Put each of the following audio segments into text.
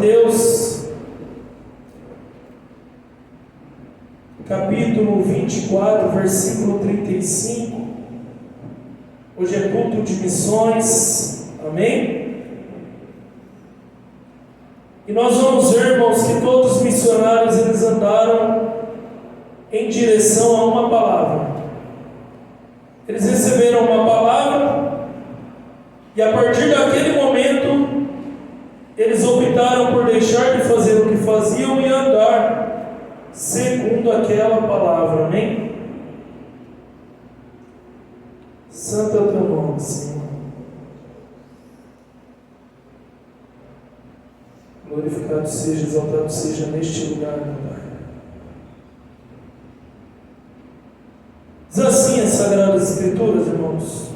Mateus, capítulo 24, versículo 35. Hoje é culto de missões, amém? E nós vamos ver, irmãos, que todos os missionários eles andaram em direção a uma palavra. Eles receberam uma palavra e a partir daquele momento eles optaram por deixar de fazer o que faziam e andar segundo aquela palavra, amém? Santo é o teu nome, Senhor. Glorificado seja, exaltado seja neste lugar, meu Pai. Diz assim as Sagradas Escrituras, irmãos: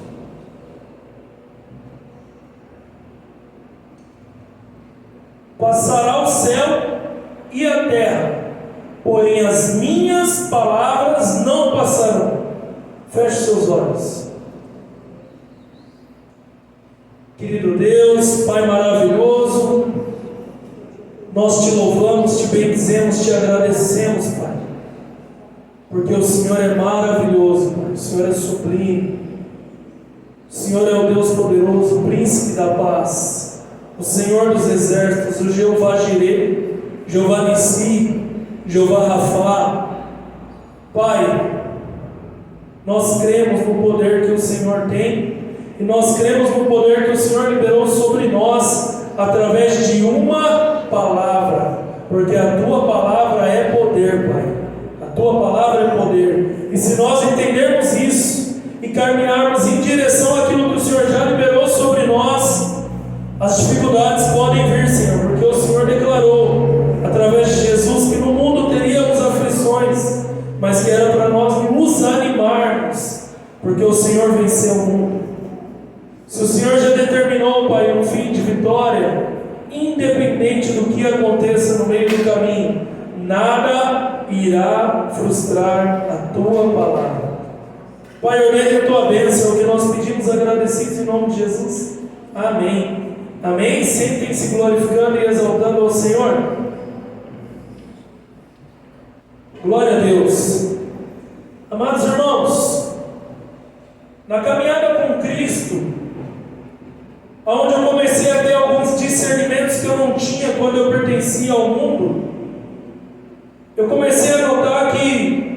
passará o céu e a terra, porém as minhas palavras não passarão. Feche seus olhos. Querido Deus, Pai maravilhoso, nós te louvamos, te bendizemos, te agradecemos, Pai, porque o Senhor é maravilhoso, Pai. O Senhor é sublime, o Senhor é o Deus poderoso, o príncipe da paz, o Senhor dos exércitos, o Jeová Jireh, Jeová Nissi, Jeová Rafá. Pai, nós cremos no poder que o Senhor tem, e nós cremos no poder que o Senhor liberou sobre nós através de uma palavra, porque a tua palavra é poder, Pai. A tua palavra é poder. E se nós entendermos isso e caminharmos em direção àquilo que o Senhor já liberou sobre nós, as dificuldades podem vir, Senhor, porque o Senhor declarou através de Jesus que no mundo teríamos aflições, mas que era para nós nos animarmos, porque o Senhor venceu o mundo. Se o Senhor já determinou, Pai, um fim de vitória, independente do que aconteça no meio do caminho, nada irá frustrar a tua palavra. Pai, ordene a tua bênção, o que nós pedimos agradecidos em nome de Jesus. Amém. Amém. Sentem-se glorificando e exaltando ao Senhor. Glória a Deus. Amados irmãos, na caminhada com Cristo, onde eu comecei a ter alguns discernimentos que eu não tinha quando eu pertencia ao mundo, eu comecei a notar que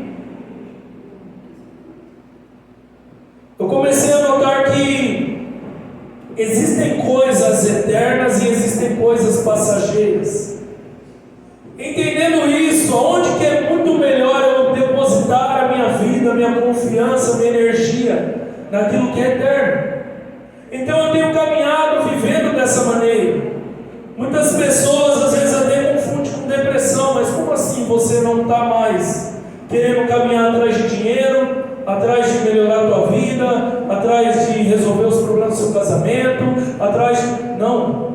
existem coisas eternas e existem coisas passageiras. Entendendo isso, aonde que é muito melhor eu depositar a minha vida, a minha confiança, a minha energia naquilo que é eterno? Então eu tenho caminhado vivendo dessa maneira. Muitas pessoas às vezes até confundem com depressão, mas como assim você não está mais querendo caminhar atrás de dinheiro, atrás de melhorar a tua vida, atrás de resolver os problemas do seu casamento, atrás de... Não,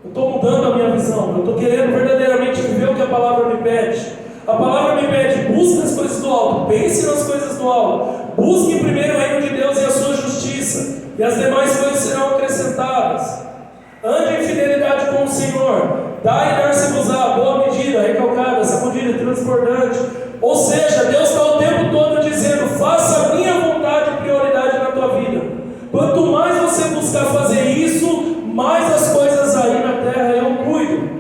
eu estou mudando a minha visão, eu estou querendo verdadeiramente viver o que a palavra me pede. A palavra me pede: busque as coisas do alto, pense nas coisas do alto, busque primeiro o reino de Deus e a sua justiça, e as demais coisas serão acrescentadas. Ande em fidelidade com o Senhor, dá e dar-se-vos-á, boa medida, recalcada, sacudida, transbordante. Ou seja, Deus está o tempo todo dizendo: faça a minha vontade prioridade na tua vida. Quanto mais você buscar fazer isso, mais as coisas aí na terra eu cuido.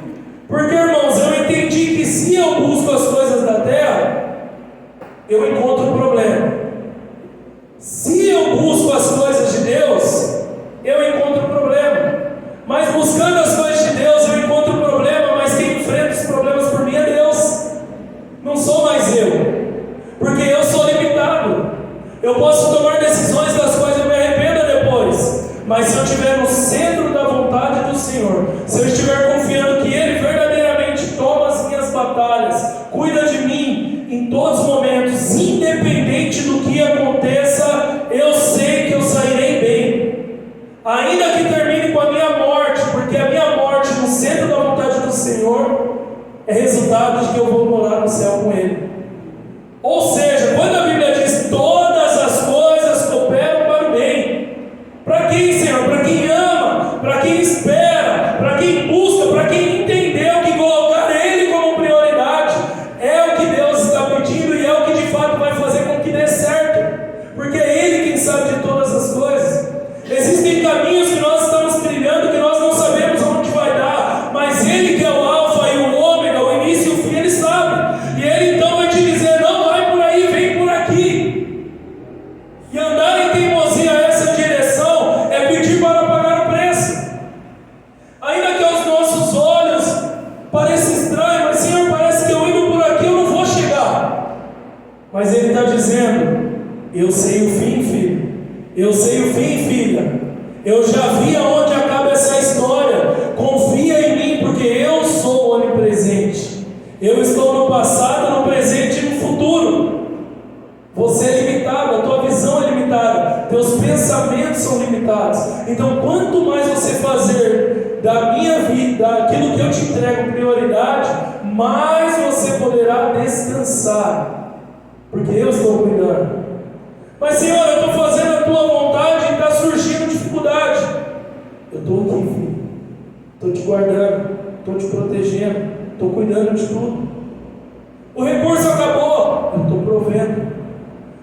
Porque, irmãos, eu entendi que se eu busco as coisas da terra, eu encontro problema. Se eu busco as coisas de Deus, eu encontro problema. Mas buscando as coisas de Deus, eu encontro problema, mas quem enfrenta os problemas por mim é Deus. Não sou mais eu, porque eu sou limitado. Eu posso tomar decisões das quais eu me arrependo depois, mas se eu estiver no centro da vontade do Senhor, se eu estiver confiando que Ele verdadeiramente toma as minhas batalhas, cuida de mim em todos os momentos, independente do que aconteça, eu sei que eu sairei bem, ainda que termine com a minha morte, porque a minha morte no centro da vontade do Senhor é resultado de que eu vou morar no céu com Ele. Ou seja, quando a Bíblia diz todas as coisas cooperam para o bem, para quem, Senhor? Para quem ama, para quem espera, para quem busca, para quem entendeu Parece estranho, mas Senhor, parece que eu indo por aqui eu não vou chegar. Mas Ele está dizendo: eu sei o fim, filho. Eu sei o fim, filha. Eu já vi aonde acaba essa história. Confia em mim, porque eu sou onipresente. Eu estou no passado, no presente e no futuro. Você é limitado, a tua visão é limitada, teus pensamentos são limitados. Então, quanto mais você fazer da minha vida, daquilo que eu te entrego prioridade, mais você poderá descansar, porque eu estou cuidando. Mas Senhor, eu estou fazendo a tua vontade e está surgindo dificuldade. Eu estou aqui, filho. Estou te guardando, estou te protegendo, estou cuidando de tudo. O recurso acabou, eu estou provendo.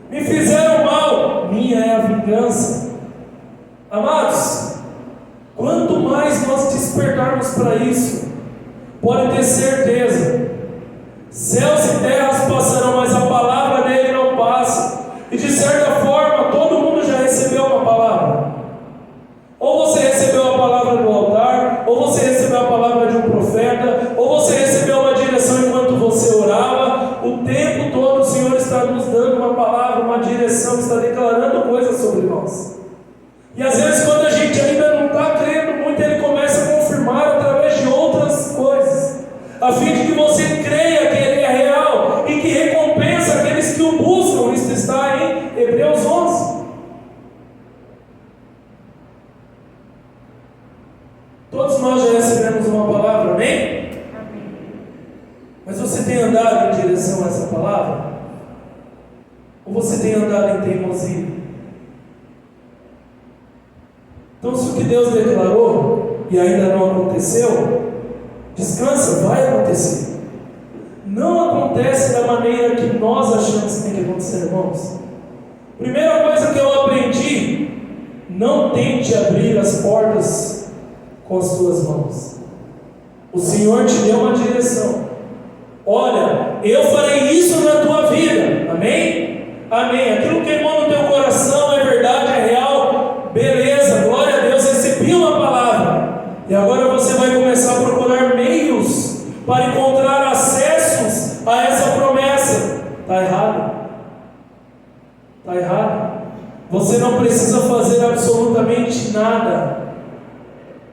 Me fizeram mal, minha é a vingança. Amados, quanto mais nós despertarmos para isso, pode ter certeza, céus e terras passarão, mas a palavra dele não passa. E de certa forma, todo mundo já recebeu uma palavra. Ou você recebeu a palavra do altar, ou você recebeu a palavra de um profeta, ou você recebeu uma direção enquanto você orava. O tempo todo o Senhor está nos dando uma palavra, uma direção, está declarando coisas sobre nós. E às vezes, quando a gente ainda não está crendo muito, Ele começa a confirmar através de outras coisas, a fim de que você creia que Ele é real e que recompensa aqueles que o buscam. Isso está em Hebreus 11. Todos nós já recebemos uma palavra, amém? Mas você tem andado em direção a essa palavra? Ou você tem andado em teimosia? Então, se o que Deus declarou e ainda não aconteceu, descansa, vai acontecer. Não acontece da maneira que nós achamos que tem que acontecer, irmãos. Primeira coisa que eu aprendi: não tente abrir as portas com as tuas mãos. O Senhor te deu uma direção. Olha, eu farei isso na tua vida. Amém? Amém. Aquilo que queimou no teu coração é verdade, é real. Beleza, glória a Deus, recebi uma palavra. E agora você vai começar a procurar meios para encontrar acessos a essa promessa. Está errado. Está errado. Você não precisa fazer absolutamente nada,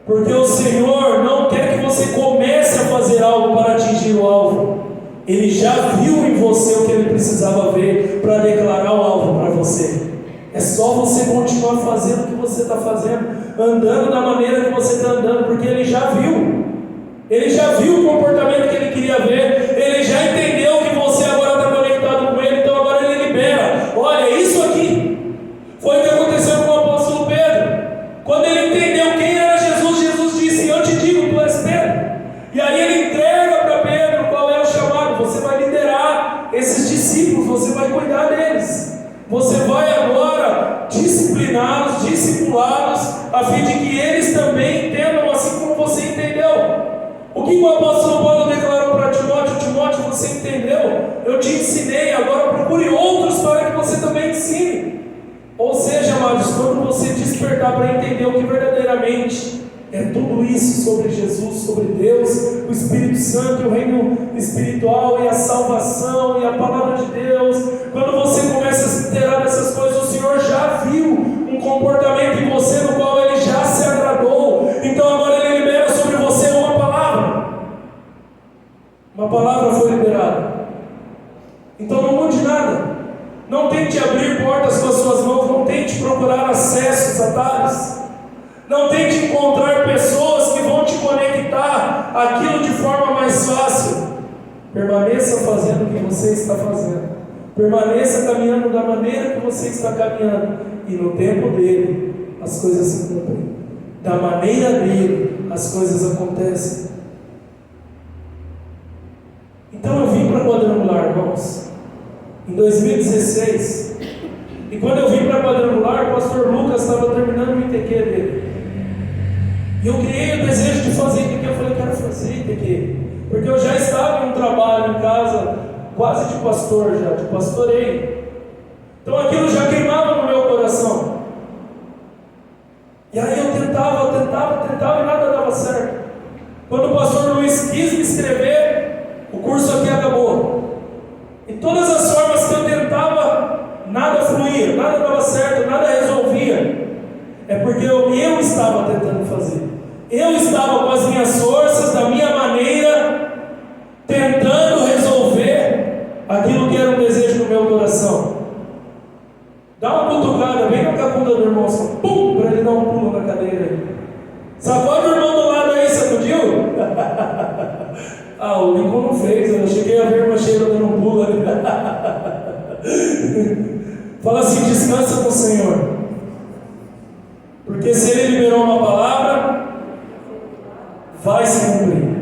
porque o Senhor não quer que você comece a fazer algo para atingir o alvo. Ele já viu em você o que Ele precisava ver para declarar o alvo para você. É só você continuar fazendo o que você está fazendo, andando da maneira que você está andando, porque Ele já viu. Ele já viu o comportamento que Ele queria ver. Ele já entendeu que você agora está conectado com Ele, então agora Ele libera. Olha, isso aqui foi o que aconteceu com o apóstolo Pedro. Quando ele entendeu quem era Jesus, Jesus disse: eu te digo, tu és Pedro. E aí Ele entrega para Pedro qual é o chamado. Você vai liderar esses discípulos, você vai cuidar deles. Você vai agora discipliná-los, discipulá-los, a fim de que eles também entendam assim como você entendeu. O que o apóstolo Paulo declarou para Timóteo? Timóteo, você entendeu? Eu te ensinei, agora procure outros para que você também ensine. Ou seja, amados, quando você despertar para entender o que verdadeiramente é tudo isso sobre Jesus, sobre Deus, o Espírito Santo, o reino espiritual e a salvação e a palavra de Deus, quando você começa a se inteirar dessas coisas, o Senhor já viu um comportamento em você no qual Ele já se agradou. Então agora Ele libera sobre você uma palavra. Uma palavra foi liberada. Então não mude nada. Não tente abrir portas com as suas mãos, não tente procurar acessos, atalhos. Não tente encontrar pessoas que vão te conectar àquilo de forma mais fácil. Permaneça fazendo o que você está fazendo. Permaneça caminhando da maneira que você está caminhando. E no tempo dele, as coisas se cumprem. Da maneira dele, as coisas acontecem. Então eu vim para Quadrangular, irmãos, em 2016. E quando eu vim para Quadrangular, o pastor Lucas estava terminando o ITQ dele. E eu criei o desejo de fazer ITQ. Eu falei: eu quero fazer ITQ. Porque eu já estava em um trabalho em casa, quase de pastor já, de pastoreio. Então aquilo já queimava no meu coração. E aí eu tentava e nada dava certo. Quando o pastor Luiz quis me inscrever, O Lincoln não fez, eu cheguei a ver uma cheira dando um pulo ali. Fala assim: descansa com o Senhor. Porque se Ele liberou uma palavra, vai se cumprir.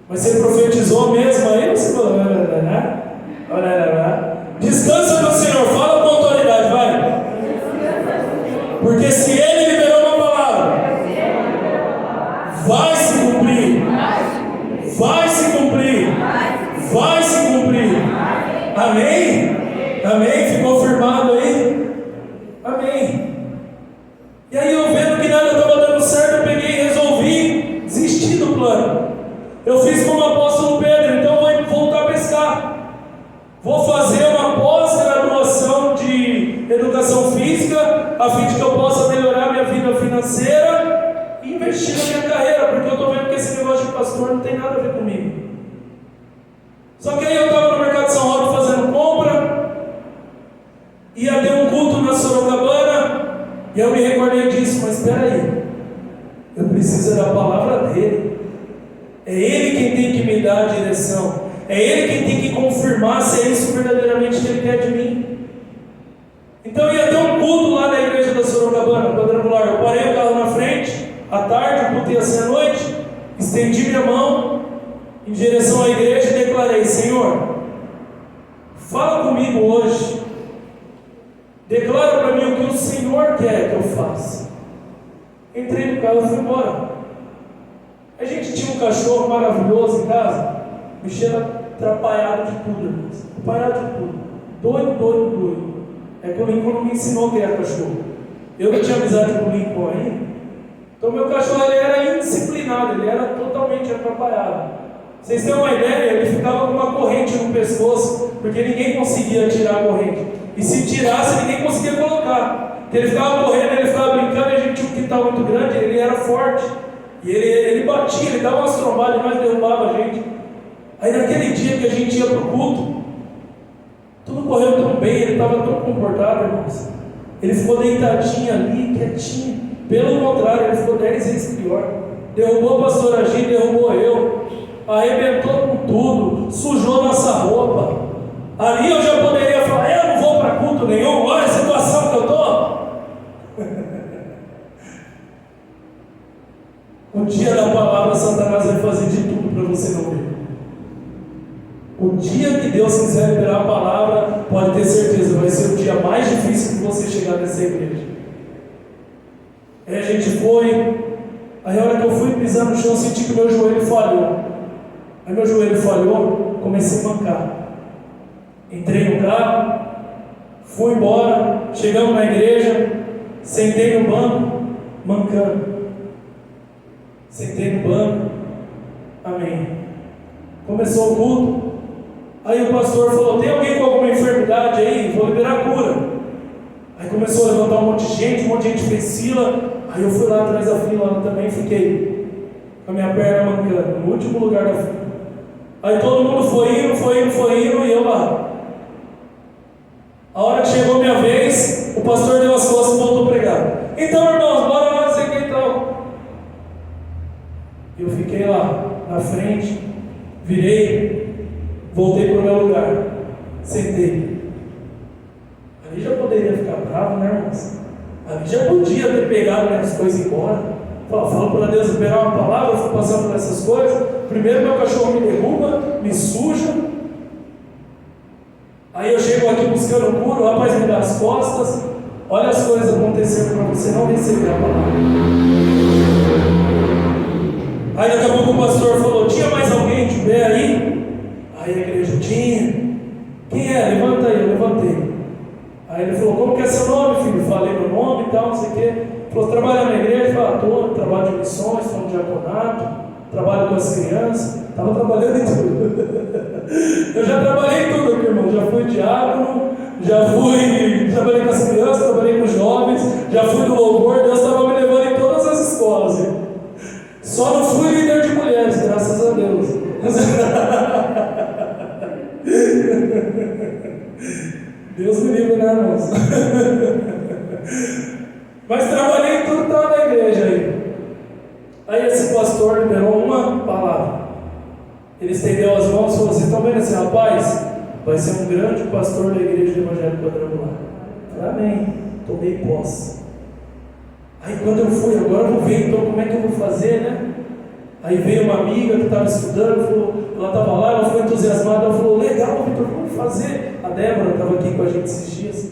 Mas você profetizou mesmo aí? Você falou, descansa no Senhor, fala com autoridade, vai. Porque se Ele liberou uma palavra, vai se cumprir. Vai se cumprir. Vai se cumprir. Amém? Amém? Ficou firmado aí? Amém. E aí eu vendo que nada estava dando certo, eu peguei e resolvi desistir do plano. Eu fiz como o apóstolo Pedro, então vou voltar a pescar. Vou fazer uma pós-graduação de educação física, a fim de que eu possa melhorar minha vida financeira e investir na minha carreira, porque eu estou vendo que esse negócio de pastor não tem nada a ver comigo. Só que aí eu estava no mercado de São Paulo fazendo compra, ia ter um culto na Sorocabana, e eu me recordei disso, mas espera aí, eu preciso da palavra dele. É Ele quem tem que me dar a direção. É Ele quem tem que confirmar se é isso verdadeiramente que Ele quer de mim. Então ia ter um culto lá na igreja da Sorocabana, quadrangular. Eu parei o carro na frente, à tarde, o culto ia ser à noite, estendi minha mão em direção à igreja e declarei: Senhor, fala comigo hoje. Declara para mim o que o Senhor quer que eu faça. Entrei no carro e fui embora. A gente tinha um cachorro maravilhoso em casa, o bicho era atrapalhado de tudo, irmãos. Atrapalhado de tudo. Doido. É que o Lincoln não me ensinou que era cachorro. Eu não tinha amizade com o Lincoln ainda. Então meu cachorro ele era indisciplinado, ele era totalmente atrapalhado. Vocês têm uma ideia? Ele ficava com uma corrente no pescoço, porque ninguém conseguia tirar a corrente. E se tirasse, ninguém conseguia colocar. Porque ele ficava correndo, ele ficava brincando, e a gente tinha um quintal muito grande, ele era forte. E ele batia, ele dava umas trombadas, nós derrubava a gente. Aí naquele dia que a gente ia para o culto, tudo correu tão bem, ele estava tão comportado, irmãos. Ele ficou deitadinho ali, quietinho. Pelo contrário, ele ficou 10 vezes pior. Derrubou a pastora Gina, derrubou eu. Arrebentou com tudo, sujou nossa roupa. Ali eu já poderia falar: eu não vou para culto nenhum, olha a situação que eu estou. O dia da palavra, Satanás vai fazer de tudo para você não ver. O dia que Deus quiser liberar a palavra, pode ter certeza, vai ser o dia mais difícil de você chegar nessa igreja. Aí a gente foi, aí a hora que eu fui pisar no chão, eu senti que meu joelho falhou. Aí meu joelho falhou, comecei a mancar. Entrei no carro, fui embora, chegamos na igreja, sentei no banco, mancando. Sentei no banco, amém. Começou o culto. Aí o pastor falou: tem alguém com alguma enfermidade aí? Vou liberar a cura. Aí começou a levantar um monte de gente fez fila. Aí eu fui lá atrás da fila também, fiquei com a minha perna mancando, no último lugar da fila. Aí todo mundo foi indo e eu lá. A hora que chegou a minha vez, o pastor deu as costas e voltou a pregar. Então, irmãos, bora lá, não sei o que e tal. Eu fiquei lá, na frente, virei, voltei para o meu lugar, sentei. Ali já poderia ficar bravo, né, irmãos? Ali já podia ter pegado minhas coisas e ir embora. Falo para Deus liberar uma palavra, eu fui passando por essas coisas. Primeiro meu cachorro me derruba, me suja. Aí eu chego aqui buscando cura, o rapaz me dá as costas. Olha as coisas acontecendo para você não receber a palavra. Aí daqui a pouco o pastor falou: tinha mais alguém de pé aí? Aí a igreja: tinha. Quem é? Levanta aí. Eu levantei. Aí ele falou: como que é seu nome, filho? Falei meu nome e tal, não sei o quê. Ele falou: trabalha na igreja? Eu falei: estou, trabalho de missões, estou no diaconato, trabalho com as crianças. Estava trabalhando em tudo. Eu já trabalhei em tudo aqui, irmão. Já fui diácono, trabalhei com as crianças, trabalhei com os jovens, já fui do louvor. Deus estava me levando em todas as escolas, hein? Só não fui líder de mulheres, graças a Deus. Deus me livre, né, irmãos? Mas trabalhei em tudo que estava na igreja aí. Aí esse pastor liberou uma palavra. Ele estendeu as mãos e falou assim: estão vendo esse rapaz? Vai ser um grande pastor da igreja do Evangelho Quadrangular. Eu falei: amém, tomei posse. Aí quando eu fui, agora eu vou ver então como é que eu vou fazer, né? Aí veio uma amiga que estava estudando, falou, ela estava lá, ela ficou entusiasmada, ela falou: legal, Vitor, vamos fazer. A Débora estava aqui com a gente esses dias.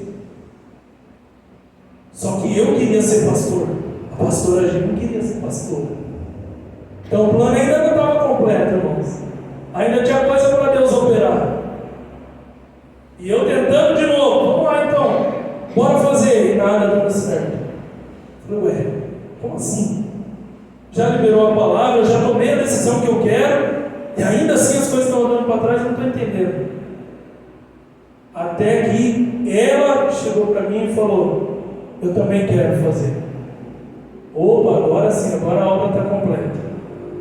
Só que eu queria ser pastor, a pastora Gil não queria ser pastora. Então o plano ainda não estava completo, irmãos. Ainda tinha coisa para Deus operar. E eu tentando de novo: vamos lá então, bora fazer. E nada dando certo. Eu falei: ué, como assim? Já liberou a palavra, eu já tomei a decisão que eu quero, e ainda assim as coisas estão andando para trás, não estou entendendo. Até que ela chegou para mim e falou: eu também quero fazer. Opa, agora sim, agora a obra está completa.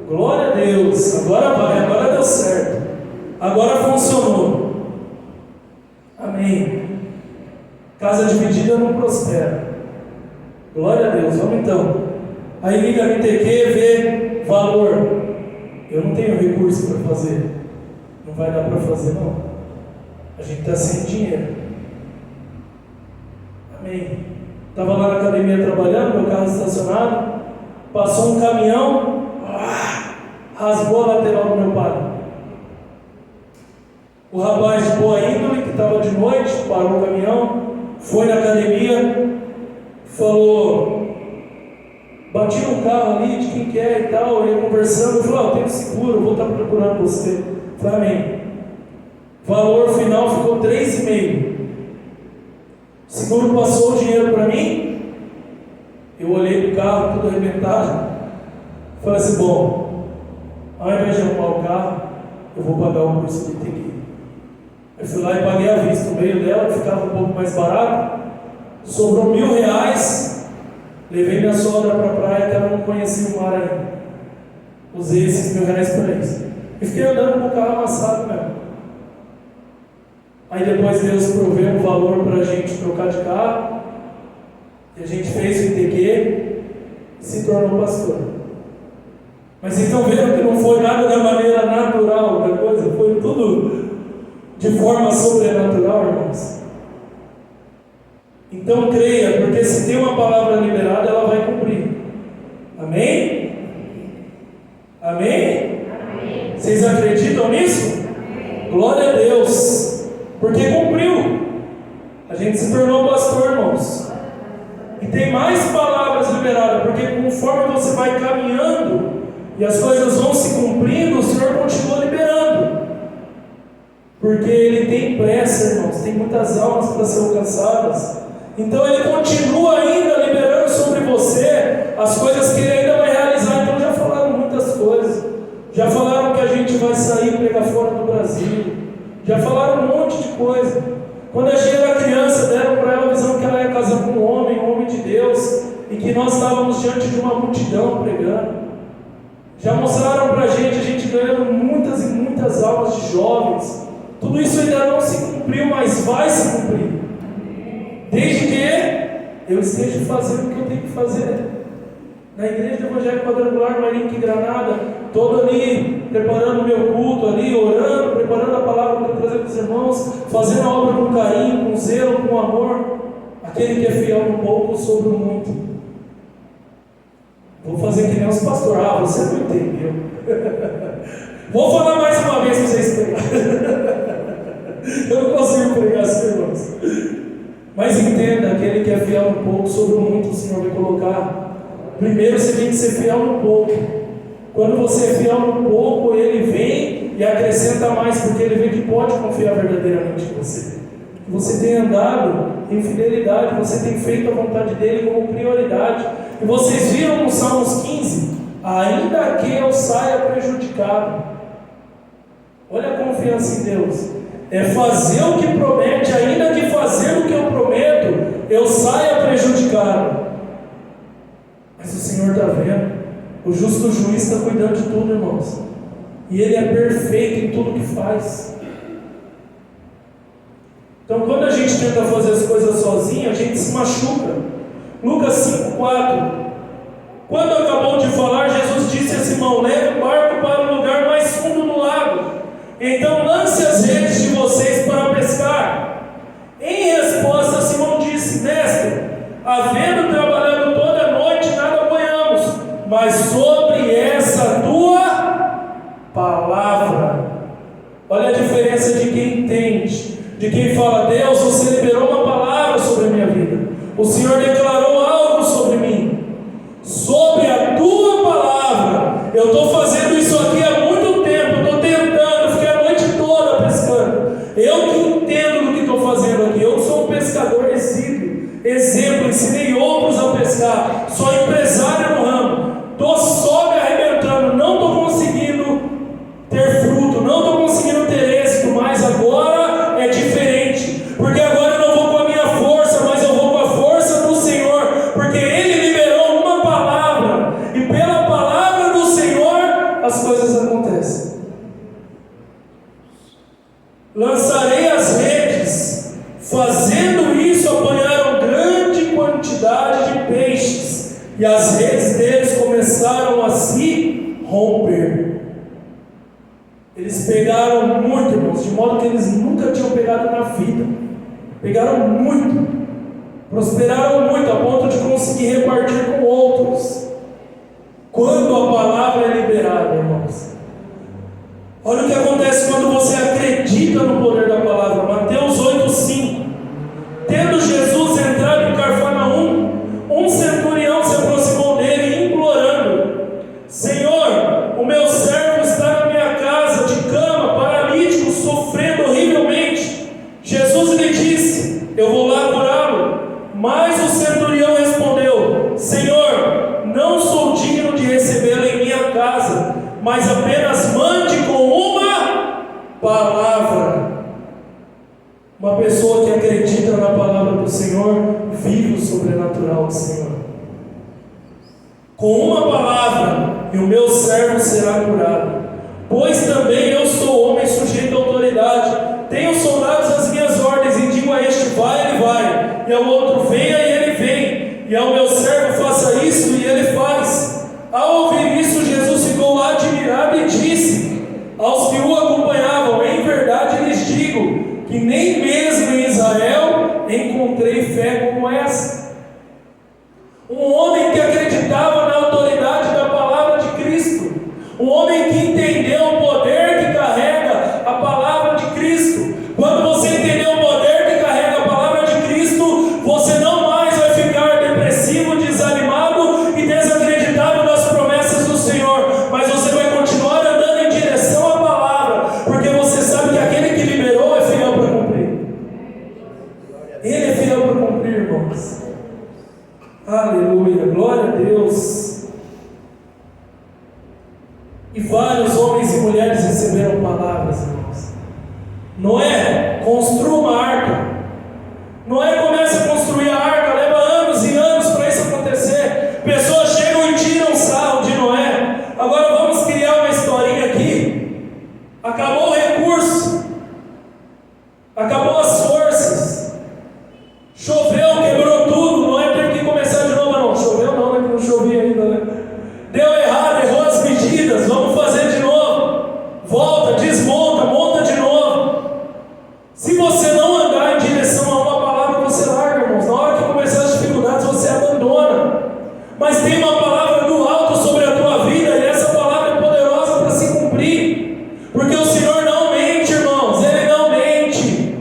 Glória a Deus, agora vai, agora deu certo, agora funcionou. Amém. Casa dividida não prospera. Glória a Deus, vamos então. Aí liga no ITQ, vê valor. Eu não tenho recurso para fazer. Não vai dar para fazer, não. A gente está sem dinheiro. Amém. Estava lá na academia trabalhando, meu carro estacionado. Passou um caminhão, rasgou a lateral do meu pai. O rapaz de boa índole, que estava de noite, parou o caminhão, foi na academia, falou: bati no carro ali de quem quer e tal, eu conversando, falou: eu tenho seguro, eu vou estar procurando você. Falei: amém. Valor final ficou 3,5. Seguro passou o dinheiro para mim. Eu olhei pro carro, tudo arrebentado. Falei assim: bom, ao invés de arrumar o carro, eu vou pagar o curso de ITQ. Eu fui lá e paguei à vista o meio dela, que ficava um pouco mais barato. Sobrou R$1.000. Levei minha sogra para a praia, que ela não conhecia o mar ainda. Usei esses R$1.000 para isso. E fiquei andando com o carro amassado mesmo. Aí depois Deus proveu um valor para a gente trocar de carro. E a gente fez o ITQ e se tornou pastor. Mas vocês estão vendo que não foi nada da maneira natural da coisa, foi tudo de forma sobrenatural, irmãos. Então creia, porque se tem uma palavra liberada, ela vai cumprir. Amém? Amém? Amém. Vocês acreditam nisso? Amém. Glória a Deus, porque cumpriu. A gente se tornou pastor, irmãos. E tem mais palavras liberadas, porque conforme você vai caminhando e as coisas vão se cumprindo, o Senhor continua liberando. Porque Ele tem pressa, irmãos, tem muitas almas para ser alcançadas. Então Ele continua ainda liberando sobre você as coisas que Ele ainda vai realizar. Então já falaram muitas coisas. Já falaram que a gente vai sair e pregar fora do Brasil. Já falaram um monte de coisa. Quando a gente era criança, deram para ela a visão que ela ia casar com um homem de Deus, e que nós estávamos diante de uma multidão pregando. Já mostraram para a gente ganhando muitas e muitas almas de jovens. Tudo isso ainda não se cumpriu, mas vai se cumprir. Desde que eu esteja fazendo o que eu tenho que fazer. Na igreja do Evangelho Quadrangular, Marinque Granada, todo ali, preparando o meu culto ali, orando, preparando a palavra para trazer para os irmãos, fazendo a obra com carinho, com zelo, com amor. Aquele que é fiel no pouco, sobre o muito. Vou fazer que nem os pastores. Você não entendeu. Vou falar mais uma vez para vocês pegarem. Eu não consigo pregar assim, irmãos. Mas entenda, aquele que é fiel no pouco, sobre o muito o Senhor vai colocar. Primeiro você tem que ser fiel no pouco. Quando você é fiel no pouco, Ele vem e acrescenta mais, porque Ele vê que pode confiar verdadeiramente em você. Você tem andado em fidelidade, você tem feito a vontade dEle como prioridade. E vocês viram no Salmos 15, ainda que eu saia prejudicado. Olha a confiança em Deus. É fazer o que promete, ainda que fazer o que eu prometo, eu saia prejudicado. Mas o Senhor está vendo. O justo juiz está cuidando de tudo, irmãos. E Ele é perfeito em tudo que faz. Então, quando a gente tenta fazer as coisas sozinho, a gente se machuca. Lucas 5,4. Quando acabou de falar, Jesus disse a Simão: leve o barco para o lugar mais fundo do lago, Então lance as redes de vocês para pescar. Em resposta, Simão disse: Mestre, havendo trabalhado toda a noite, nada apanhamos, mas sobre essa tua palavra. Olha a diferença de quem entende, de quem fala: Deus, você liberou uma palavra sobre a minha vida, o Senhor declarou algo sobre mim. Sobre a tua palavra, eu estou fazendo isso aqui há muito tempo, eu estou tentando, fiquei a noite toda pescando. Eu que entendo do que estou fazendo aqui, eu sou um pescador exímio, exemplo, ensinei outros a pescar, sou empresário no ramo, estou só me arrebentando, não estou conseguindo ter fruto, não estou conseguindo ter êxito, mas agora é diferente, porque agora eu não vou com a minha força, mas eu vou com a força do Senhor, porque Ele liberou uma palavra, e pela palavra do Senhor as coisas acontecem. Lançarei as redes, fazendo isso apanharam grande quantidade de peixes, e as redes deles começaram a se romper. Eles pegaram muito, irmãos, de modo que eles nunca tinham pegado na vida. Pegaram muito, prosperaram muito, a ponto de conseguir repartir com outros. Quando a palavra é liberada, irmãos, olha o que acontece quando você acredita no poder da palavra. Mateus 8,5. Tendo Jesus entrado em Cafarnaum, um centurião se aproximou dele, implorando: Senhor, o meu servo está na minha casa, de cama, paralítico, sofrendo horrivelmente. Jesus lhe disse: eu vou lá curá-lo. Mas o centurião respondeu: Senhor, não sou digno de recebê-lo em minha casa, mas apenas mande com uma palavra. Uma pessoa que acredita na palavra do Senhor vive o sobrenatural do Senhor. Com uma palavra, e o meu servo será curado. Pois também eu sou homem sujeito à autoridade. Tenho soldados às minhas ordens, e digo a este: vai, ele vai, e ao outro: venha, e ele vem, e ao meu servo: faça isso, e ele faz. Ao ouvir isso, Jesus ficou admirado e disse aos que o acompanhavam: em verdade lhes digo, que nem mesmo em Israel encontrei fé como essa. Um homem que acreditava na autoridade da palavra de Cristo, um homem que entendeu o poder que carrega a palavra de Cristo. Quando você entender o poder que carrega a palavra de Cristo, você não mais vai ficar depressivo, desanimado e desacreditado das promessas do Senhor, mas você vai continuar andando em direção à palavra, porque você sabe que aquele que liberou é fiel para cumprir. Ele é fiel para cumprir, irmãos. Aleluia, glória a Deus. E vários homens e mulheres receberam palavras, irmãos. Noé, construa uma arca. Noé começa a construir a arca, leva anos e anos para isso acontecer. Pessoas chegam e tiram sarro de Noé. Agora vamos criar uma historinha aqui. Acabou o recurso, acabou as forças, choveu, quebrou tudo. Noé teve que começar de novo. Não, choveu não, né? Não chovia ainda, né? Deu errado, errou as medidas, vamos fazer de novo. Volta, desmonta, monta de novo. Se você não andar em direção a uma palavra, você larga, irmãos. Na hora que começar as dificuldades, você abandona. Mas tem uma palavra do alto sobre a tua vida, e essa palavra é poderosa para se cumprir. Porque o Senhor não mente, irmãos. Ele não mente.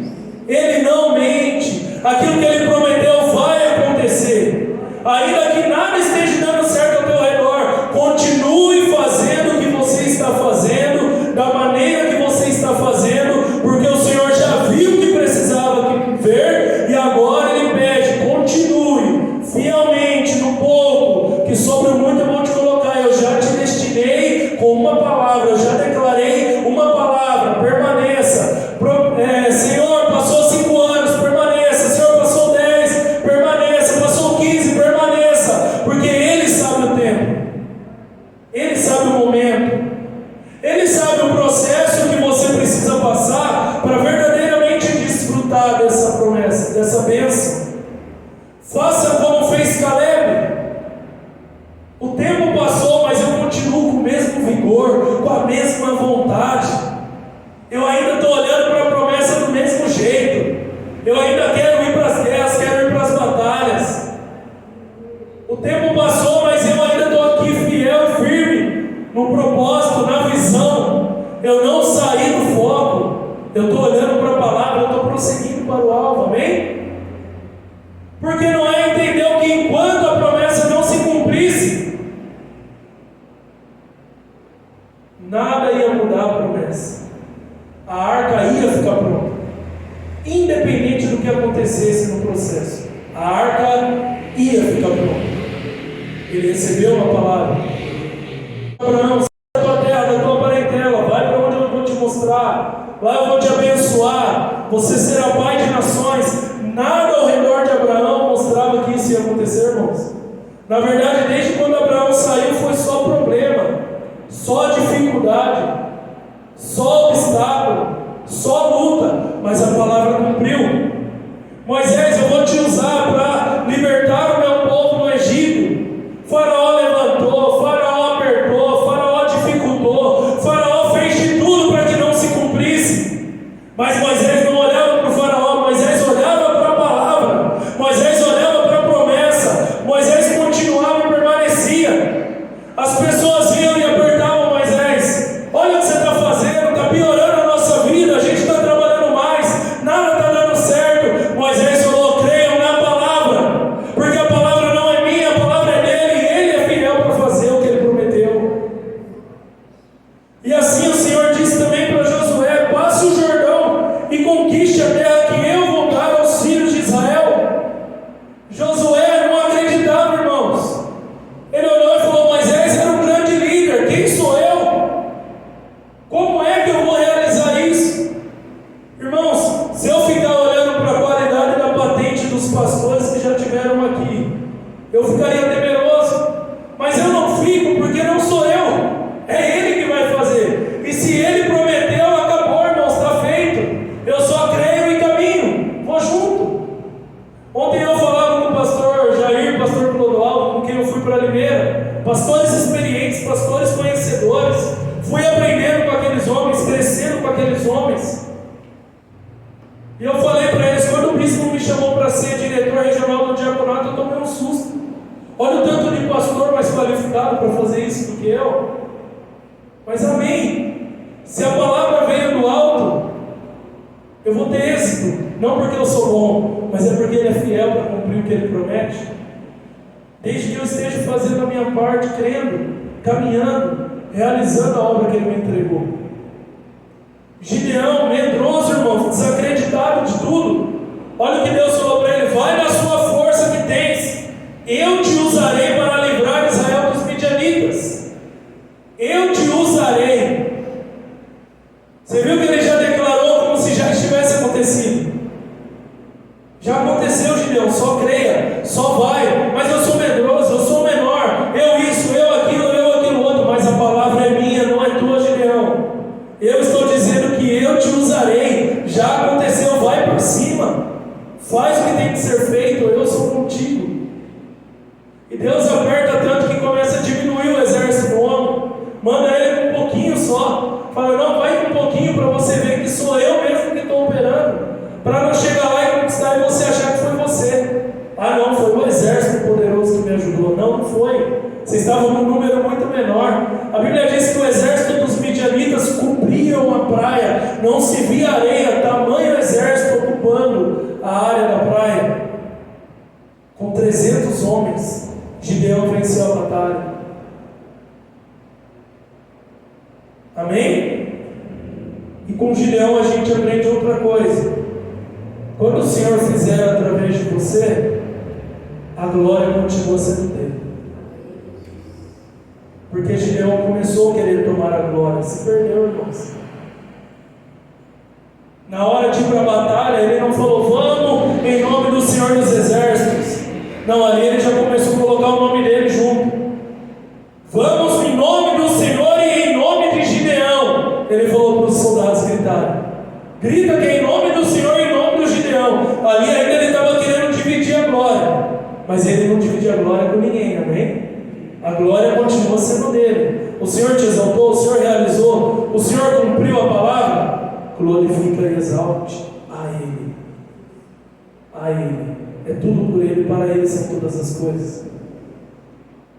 Ele não mente. Aquilo que Ele prometeu vai acontecer. Ainda que nada esteja dando certo ao teu redor, continue fazendo o que você está fazendo, da maneira que você está fazendo, porque o Senhor já viu que precisava ver, e agora Ele pede: continue fielmente no pouco, que sobre o muito eu vou te colocar. Eu já te destinei com uma palavra, eu já declarei uma palavra. Permaneça. Senhor, passou 5 anos, permaneça. Senhor, passou 10, permaneça. Passou 15, permaneça, porque Ele sabe o tempo, Ele sabe o momento, Ele sabe o processo que você precisa passar para verdadeiramente desfrutar dessa promessa, dessa bênção. Faça como fez Caleb. O tempo passou, mas eu continuo com o mesmo vigor, com a mesma vontade. Eu eu não saí do foco, eu estou olhando para a palavra, eu estou prosseguindo para o alvo, amém? Porque Noé entendeu que enquanto a promessa não se cumprisse, nada ia mudar a promessa. A arca ia ficar pronta, independente do que acontecesse no processo. A arca ia ficar pronta. Ele recebeu uma palavra. Abraão, sai da tua terra, da tua parentela, vai para onde eu vou te mostrar, lá eu vou te abençoar, você será pai de nações. Nada ao redor de Abraão mostrava que isso ia acontecer, irmãos. Na verdade, desde quando Abraão saiu, foi só problema, só dificuldade, só obstáculo, só luta, mas a palavra cumpriu. Moisés, eu vou te usar para libertar o meu povo do Egito. Faraó levantou, Faraó apertou, Faraó dificultou, Faraó fez de tudo para que não se cumprisse. Mas Moisés não olhava para o Faraó, Moisés olhava para a palavra, Moisés olhava para a promessa, Moisés continuava e permanecia. As pessoas iam e apertavam Moisés. Olha o que você está fazendo, está piorando a nossa vida, a gente está trabalhando mais, nada está dando certo. Moisés falou, creiam na palavra, porque a palavra não é minha, a palavra é dele, e ele é fiel para fazer o que ele prometeu. E assim o Senhor disse também para Josué, passe o Jordão e conquiste a terra que eu vou dar aos filhos de Israel. Josué não acreditava, irmãos. Ele olhou e falou, Moisés era um grande líder, quem sou eu? Como é que eu vou realizar isso? Irmãos, se eu ficar olhando para a qualidade da patente dos pastores que já tiveram aqui, eu ficaria temeroso. Mas eu não fico, porque não sou eu, é Ele que vai fazer. E se Ele prometeu, acabou, irmãos, está feito. Eu só creio e caminho, vou junto. Ontem eu falava com o pastor Jair, pastor Clodoaldo, com quem eu fui para Limeira, pastores experientes, pastores conhecedores. Fui aprendendo com aqueles homens, crescendo com aqueles homens. E eu falei para eles, quando o bispo me chamou para ser diretor regional do diaconato, eu tomei um susto. Olha o tanto de pastor mais qualificado para fazer isso do que eu. Mas amém. Se a palavra veio do alto, eu vou ter êxito. Não porque eu sou bom, mas é porque Ele é fiel para cumprir o que Ele promete. Desde que eu esteja fazendo a minha parte, crendo, caminhando, realizando a obra que Ele me entregou. Gideão, medroso, irmão, desacreditado de tudo. Olha o que Deus falou para ele, vai na sua força que tens, eu te usarei para livrar Israel dos midianitas. Eu te usarei. Você viu que ele já declarou como se já estivesse acontecido. Já aconteceu, Gideão, só creia, só vai. Mas eu sou medroso, eu sou menor, eu isso, eu aquilo outro. Mas a palavra é minha, não é tua, Gideão. Eu estou dizendo que eu te usarei. Já aconteceu, vai para cima. Faz o que tem que ser feito, eu sou contigo. E Deus aperta tanto que começa a diminuir o exército do homem. Manda ele com um pouquinho só. Fala, não, vai com um pouquinho para você ver que sou eu mesmo que estou operando. Para não chegar lá e conquistar e você achar que foi você. Ah não, foi o exército poderoso que me ajudou. Não, não foi. Vocês estavam num número muito menor. A Bíblia diz que o exército dos midianitas cobriam a praia. Não se via areia, tamanho exército ocupando a área da praia. Com 300 homens, Gideão venceu a batalha. Amém? E com Gideão a gente aprende outra coisa. Quando o Senhor fizer através de você, a glória continua sendo dele. Porque Gideão começou a querer tomar a glória, se perdeu, irmãos. Na hora de ir para a batalha, ele não falou, vamos em nome do Senhor dos Exércitos. Não, ali ele já começou a colocar o nome dele junto. Vamos em nome do Senhor e em nome de Gideão. Ele falou para os soldados gritarem. Grita que é em nome do Senhor e em nome do Gideão. Ali ainda ele estava querendo dividir a glória. Mas ele não dividia a glória com ninguém, amém? A glória continua sendo dele. O Senhor te exaltou, o Senhor realizou, o Senhor cumpriu a palavra. Glorifica e exalte a Ele. A Ele. É tudo por Ele, para Ele são todas as coisas.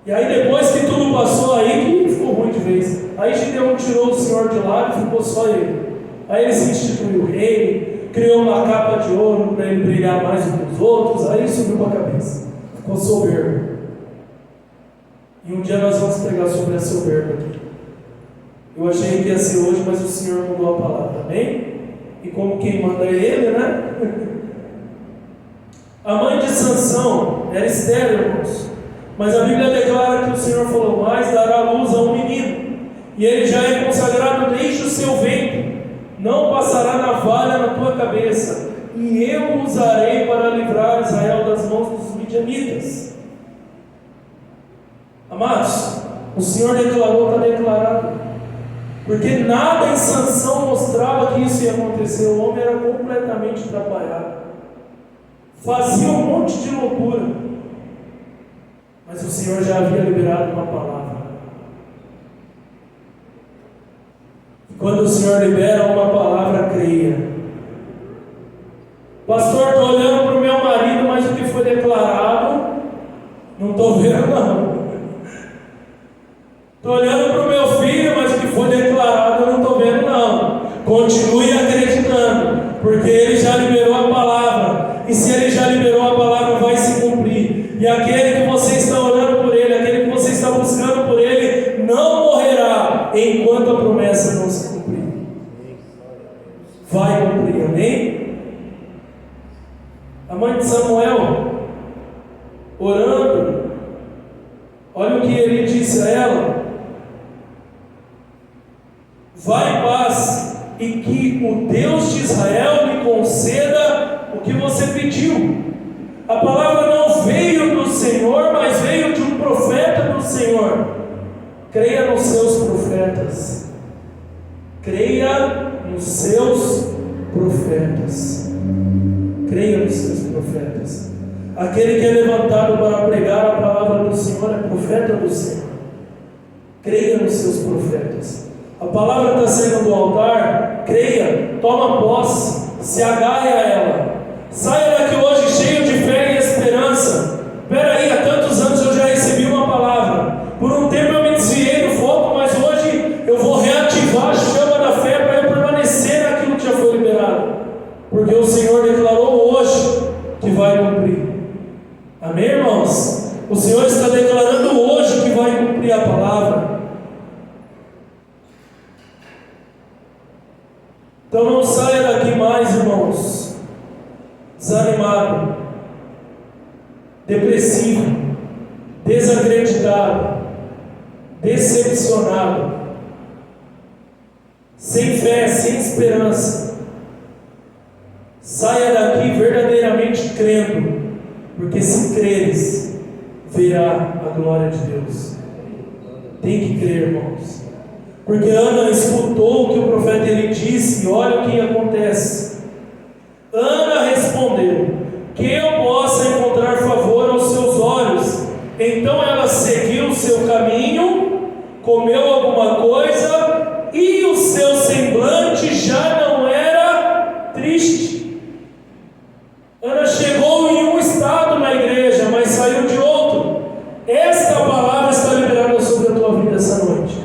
E aí depois que tudo passou aí, que ficou ruim de vez. Aí Gideão tirou o Senhor de lá e ficou só ele. Aí ele se instituiu rei, criou uma capa de ouro para ele brilhar mais do que os outros. Aí subiu para a cabeça, ficou soberbo. E um dia nós vamos pregar sobre a soberba aqui. Eu achei que ia ser hoje, mas o Senhor mudou a palavra, amém? E como quem manda é Ele, né? A mãe de Sansão era estéril, irmãos. Mas a Bíblia declara que o Senhor falou: mais dará à luz a um menino, e ele já é consagrado desde o seu ventre. Não passará navalha na tua cabeça, e eu o usarei para livrar Israel das mãos dos midianitas. Amados, o Senhor declarou, está declarado. Porque nada em Sansão mostrava que isso ia acontecer. O homem era completamente atrapalhado, fazia um monte de loucura, mas o Senhor já havia liberado uma palavra. E quando o Senhor libera uma palavra, creia. Pastor, estou olhando para o meu marido, mas o que foi declarado não estou vendo não. Estou olhando para o meu filho, mas o que foi declarado eu não estou vendo não. Continue acreditando, porque ele já liberou a palavra. E se ele já liberou a palavra, vai se cumprir. E aquele que você está orando por ele, aquele que você está buscando por ele, não morrerá enquanto a promessa não se cumprir. Vai cumprir, amém? A mãe de Samuel, orando, olha o que ele disse a ela: vai em paz, e que o Deus de Israel lhe conceda o que você pediu. A palavra não veio do Senhor, mas veio de um profeta do Senhor. Creia nos seus profetas. Creia nos seus profetas. Creia nos seus profetas. Aquele que é levantado para pregar a palavra do Senhor é profeta do Senhor. Creia nos seus profetas. A palavra está saindo do altar, creia, toma posse, se agarre a ela. Saia daqui hoje cheio de fé e esperança. Espera aí, há tantos anos eu já recebi uma palavra. Por um tempo eu me desviei do foco, mas hoje eu vou reativar a chama da fé para eu permanecer naquilo que já foi liberado. Porque o Senhor declarou hoje que vai cumprir. Amém, irmãos? O Senhor está declarando hoje que vai cumprir a palavra. Então não saia daqui mais, irmãos, desanimado, depressivo, desacreditado, decepcionado, sem fé, sem esperança. Saia daqui verdadeiramente crendo, porque se creres, verá a glória de Deus. Tem que crer, irmãos. Porque Ana escutou o que o profeta ele disse, e olha o que acontece. Ana respondeu: que eu possa encontrar favor aos seus olhos. Então ela seguiu o seu caminho, comeu alguma coisa, e o seu semblante já não era triste. Ana chegou em um estado na igreja, mas saiu de outro. Esta palavra está liberada sobre a tua vida essa noite.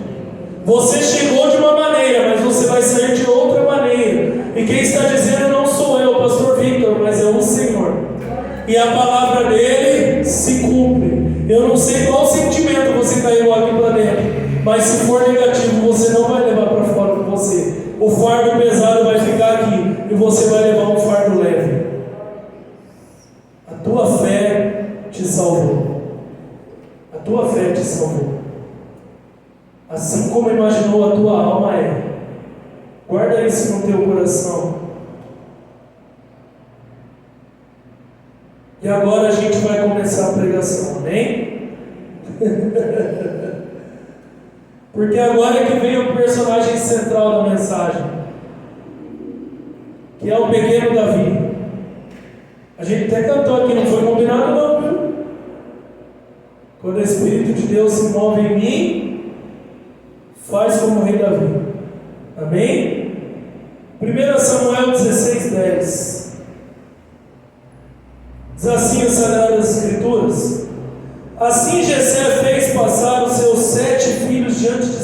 Você chegou de uma maneira, mas você vai sair de outra maneira. E quem está dizendo não sou eu, pastor Victor, mas é o Senhor. E a palavra dele se cumpre. Eu não sei qual sentimento você caiu aqui para dentro, mas se for negativo, você não vai levar para fora com você. O fardo pesado vai ficar aqui e você vai levar um fardo leve. A tua fé te salvou. A tua fé te salvou. Assim como imaginou a tua alma é. Guarda isso no teu coração. E agora a gente vai começar a pregação, amém? Porque agora é que vem o personagem central da mensagem, que é o pequeno Davi. A gente até cantou aqui, não foi combinado não, viu? Quando o Espírito de Deus se move em mim, faz como o rei Davi. Amém? 1 Samuel 16:10. Diz assim as Sagradas Escrituras: assim Jessé fez passar os seus 7 filhos diante de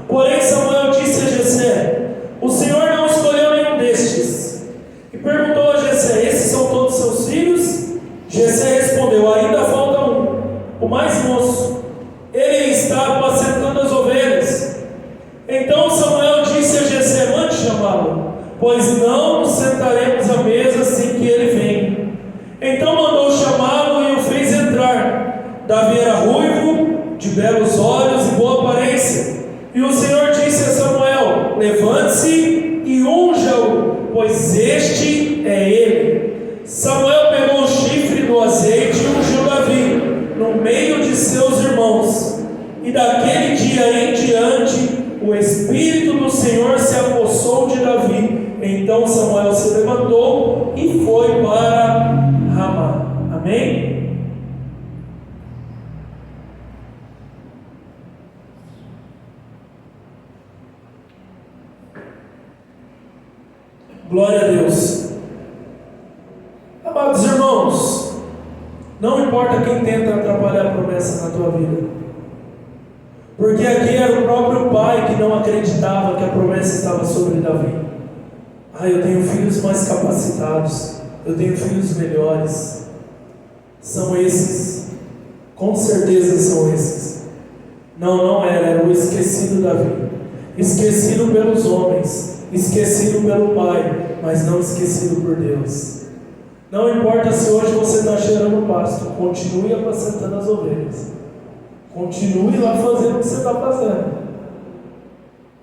Porém Samuel disse a Jessé: o Senhor não escolheu nenhum destes. E perguntou a Jessé: esses são todos seus filhos? Jessé respondeu: ainda falta um, o mais moço. Ele está apacentando as ovelhas. Então Samuel disse a Jessé: mande chamá-lo, pois não nos sentaremos à mesa sem que ele venha. Então mandou chamá-lo e o fez entrar. Davi era ruivo, de belos olhos e boa aparência. E o Senhor disse a Samuel: levante-se e unja-o, pois este é ele. Samuel pegou o chifre do azeite e ungiu Davi no meio de seus irmãos. E daquele dia em diante o Espírito do Senhor se apossou de Davi. Então Samuel se levantou e foi para Ramá. Amém? Glória a Deus. Amados irmãos, não importa quem tenta atrapalhar a promessa na tua vida, porque aqui era o próprio pai que não acreditava que a promessa estava sobre Davi. Eu tenho filhos mais capacitados, eu tenho filhos melhores. São esses, com certeza são esses. Não era o esquecido Davi, esquecido pelos homens, esquecido pelo pai, mas não esquecido por Deus. Não importa se hoje você está cheirando pasto, continue apacentando as ovelhas, continue lá fazendo o que você está fazendo.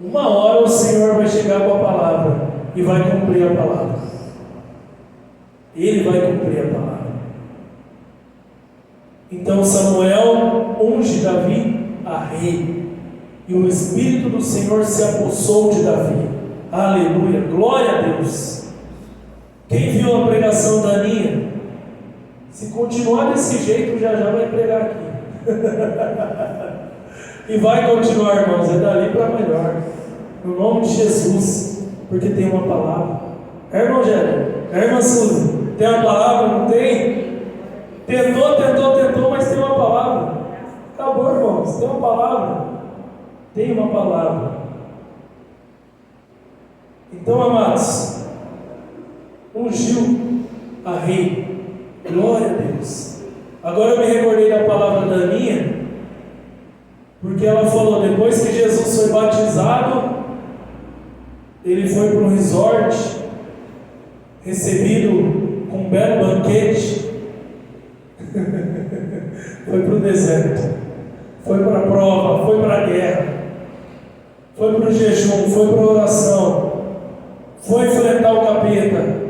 Uma hora o Senhor vai chegar com a palavra e vai cumprir a palavra. Ele vai cumprir a palavra. Então Samuel unge Davi a rei, e o Espírito do Senhor se apossou de Davi. Aleluia, glória a Deus. Quem viu a pregação da Aninha, se continuar desse jeito, já vai pregar aqui. E vai continuar, irmãos, é dali para melhor, no nome de Jesus, porque tem uma palavra. Irmão Gélio, irmã Suzy, tem uma palavra, não tem? Tentou, mas tem uma palavra. Acabou, irmãos, tem uma palavra. Tem uma palavra. Então, amados, ungiu a rei. Glória a Deus. Agora eu me recordei da palavra da Aninha, porque ela falou: depois que Jesus foi batizado, ele foi para um resort, recebido com um belo banquete, foi para o deserto, foi para a prova, foi para a guerra, foi para o jejum, foi para a oração, foi enfrentar o capeta.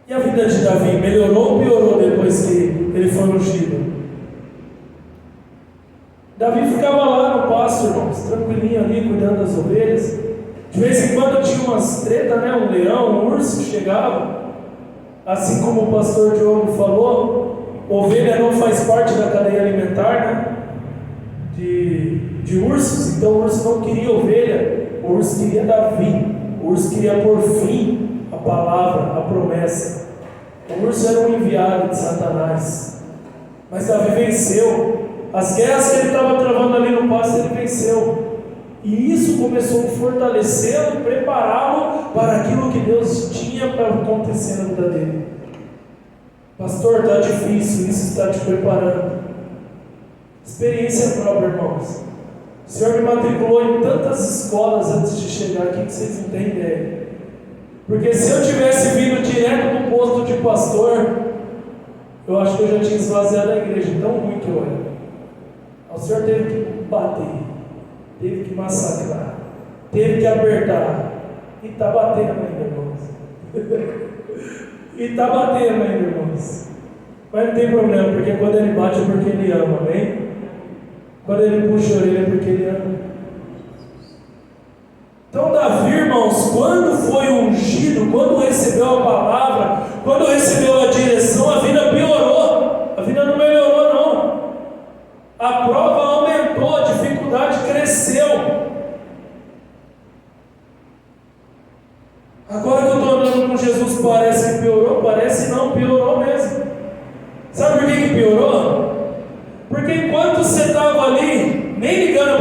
E a vida de Davi melhorou ou piorou depois que ele foi ungido? Davi ficava lá no pasto, irmãos, tranquilinho ali, cuidando das ovelhas. De vez em quando tinha umas tretas, né? Um leão, um urso chegava. Assim como o pastor Diogo falou, ovelha não faz parte da cadeia alimentar, né? De ursos. Então o urso não queria ovelha, o urso queria Davi. O urso queria por fim a palavra, a promessa. O urso era um enviado de Satanás, mas Davi venceu. As guerras que ele estava travando ali no pasto, ele venceu. E isso começou a fortalecê-lo, prepará-lo para aquilo que Deus tinha para acontecer na vida dele. Pastor, está difícil, isso está te preparando. Experiência própria, irmãos. O Senhor me matriculou em tantas escolas antes de chegar aqui que vocês não têm ideia. Porque se eu tivesse vindo direto do posto de pastor, eu acho que eu já tinha esvaziado a igreja, tão ruim que eu era. O Senhor teve que bater, teve que massacrar, teve que apertar, e está batendo ainda, irmãos. E está batendo ainda, irmãos. Mas não tem problema, porque quando ele bate é porque ele ama, amém? Quando ele puxa a orelha é porque ele ama. Então Davi, irmãos, quando foi ungido, quando recebeu a palavra, quando recebeu a direção, a vida piorou, a vida não melhorou não. A prova aumentou, a dificuldade cresceu. Agora que eu estou andando com Jesus, parece que piorou, parece não, piorou mesmo. Sabe por que piorou? Porque enquanto você estava ali, nem ligando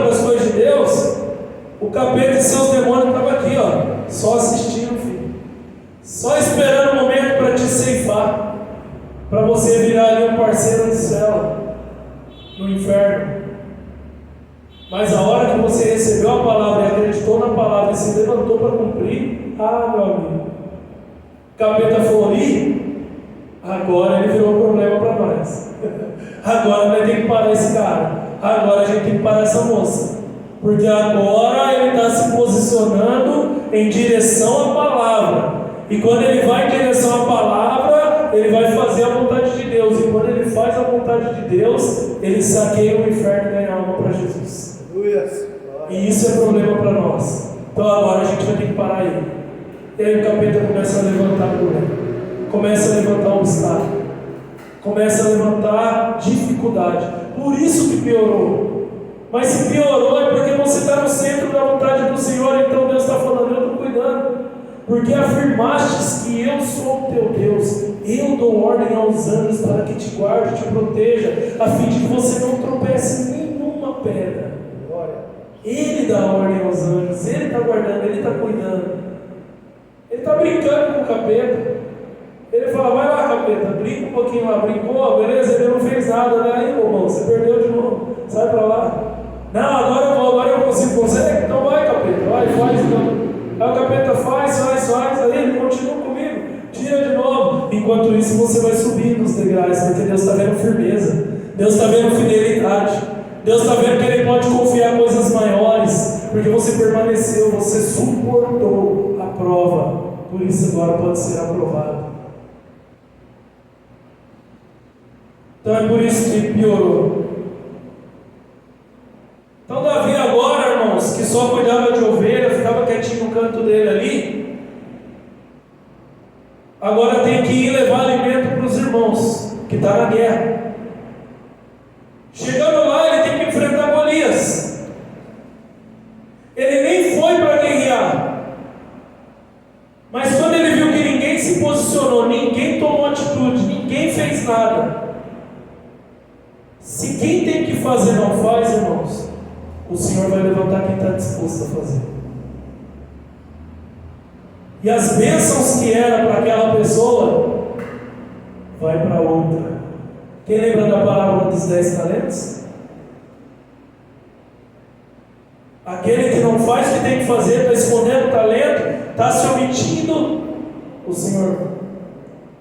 O capeta e seus demônios estavam aqui, ó, só assistindo, filho. Só esperando o momento para te ceifar, para você virar ali um parceiro de cela no inferno. Mas a hora que você recebeu a palavra e acreditou na palavra e se levantou para cumprir, meu amigo, o capeta falou ali, agora ele virou um problema para nós. Agora vai ter que parar esse cara. Agora a gente tem que parar essa moça. Porque agora ele está se posicionando em direção à palavra. E quando ele vai em direção à palavra, ele vai fazer a vontade de Deus. E quando ele faz a vontade de Deus, ele saqueia o inferno e ganha alma para Jesus. E isso é problema para nós. Então agora a gente vai ter que parar ele. E aí o capeta começa a levantar problema, começa a levantar obstáculo, começa a levantar dificuldade. Por isso que piorou. Mas se piorou é porque você está no centro da vontade do Senhor. Então Deus está falando, eu estou cuidando. Porque afirmastes que eu sou o teu Deus. Eu dou ordem aos anjos para que te guarde, te proteja, a fim de que você não tropece em nenhuma pedra. Ele dá ordem aos anjos, ele está guardando, ele está cuidando. Ele está brincando com o capeta. Ele fala, vai lá, capeta, brinca um pouquinho lá. Brincou, beleza, ele não fez nada, né? Aí, irmão, você perdeu de novo, sai para lá. Não, agora eu consigo, consegue? Então vai, capeta, vai, faz então. Aí o capeta faz, aí ele continua comigo, tira de novo. Enquanto isso você vai subir nos degraus, porque Deus está vendo firmeza, Deus está vendo fidelidade, Deus está vendo que Ele pode confiar coisas maiores, porque você permaneceu, você suportou a prova, por isso agora pode ser aprovado. Então é por isso que piorou. Então Davi agora, irmãos, que só cuidava de ovelha, ficava quietinho no canto dele ali, agora tem que ir levar alimento para os irmãos, que está na guerra. Chegando lá, ele tem que enfrentar Golias. Ele nem foi para guerrear, mas quando ele viu que ninguém se posicionou, ninguém tomou atitude, ninguém fez nada, se quem tem que fazer não faz, irmãos, o Senhor vai levantar quem está disposto a fazer. E as bênçãos que era para aquela pessoa, vai para outra. Quem lembra da parábola dos 10 talentos? Aquele que não faz o que tem que fazer, está escondendo o talento, está se omitindo. O Senhor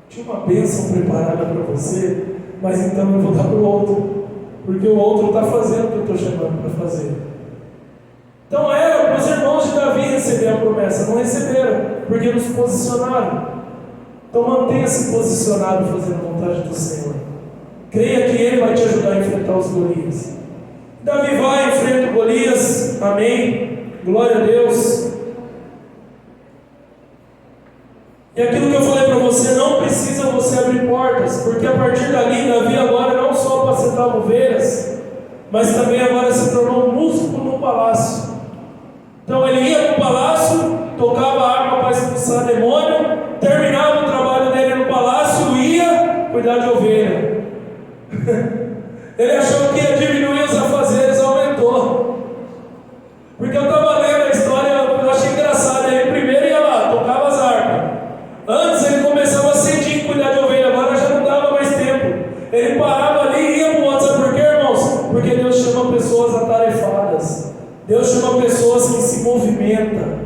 tinha uma bênção preparada para você, mas então eu vou dar para o outro, porque o outro está fazendo o que eu estou chamando para fazer. Então era para os irmãos de Davi receber a promessa, não receberam, porque não se posicionaram. Então mantenha-se posicionado fazendo a vontade do Senhor. Creia que Ele vai te ajudar a enfrentar os Golias. Davi vai, enfrenta o Golias, amém, glória a Deus. E aquilo que eu falei para você, não precisa você abrir portas, porque a partir dali, Davi agora não só apacentava ovelhas, mas também agora se tornou um músico no palácio. Então ele ia para o palácio, tocava a harpa para expulsar demônio, terminava o trabalho dele no palácio, ia cuidar de ovelha. Ele achou que ia diminuir os afazeres, aumentou. Porque eu estava lendo a história, eu achei engraçado. Ele primeiro ia lá, tocava as harpas. Antes ele começava cedinho a cuidar de ovelha, agora já não dava mais tempo. Ele parava ali e ia para o outro. Sabe por quê, irmãos? Porque Deus chama pessoas atarefadas. Deus chama pessoas que se movimentam.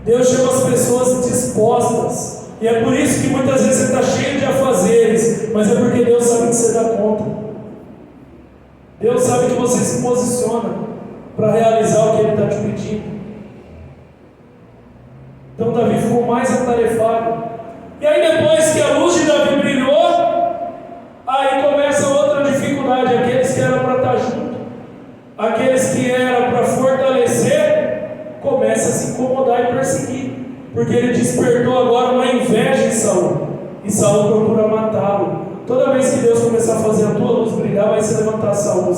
Deus chama as pessoas dispostas. E é por isso que muitas vezes você está cheio de afazeres, mas é porque Deus sabe que você dá conta. Deus sabe que você se posiciona para realizar o que Ele está te pedindo. Então Davi ficou mais atarefado. E aí depois que a luz de Davi brilhou, aí começa outra dificuldade. Aqueles que eram para estar junto, aqueles que eram para fortalecer, começa a se incomodar e perseguir, porque ele despertou agora uma inveja em Saul, e Saul procura matá-lo. Toda vez que Deus começar a fazer a tua luz brilhar, vai se levantar Saul,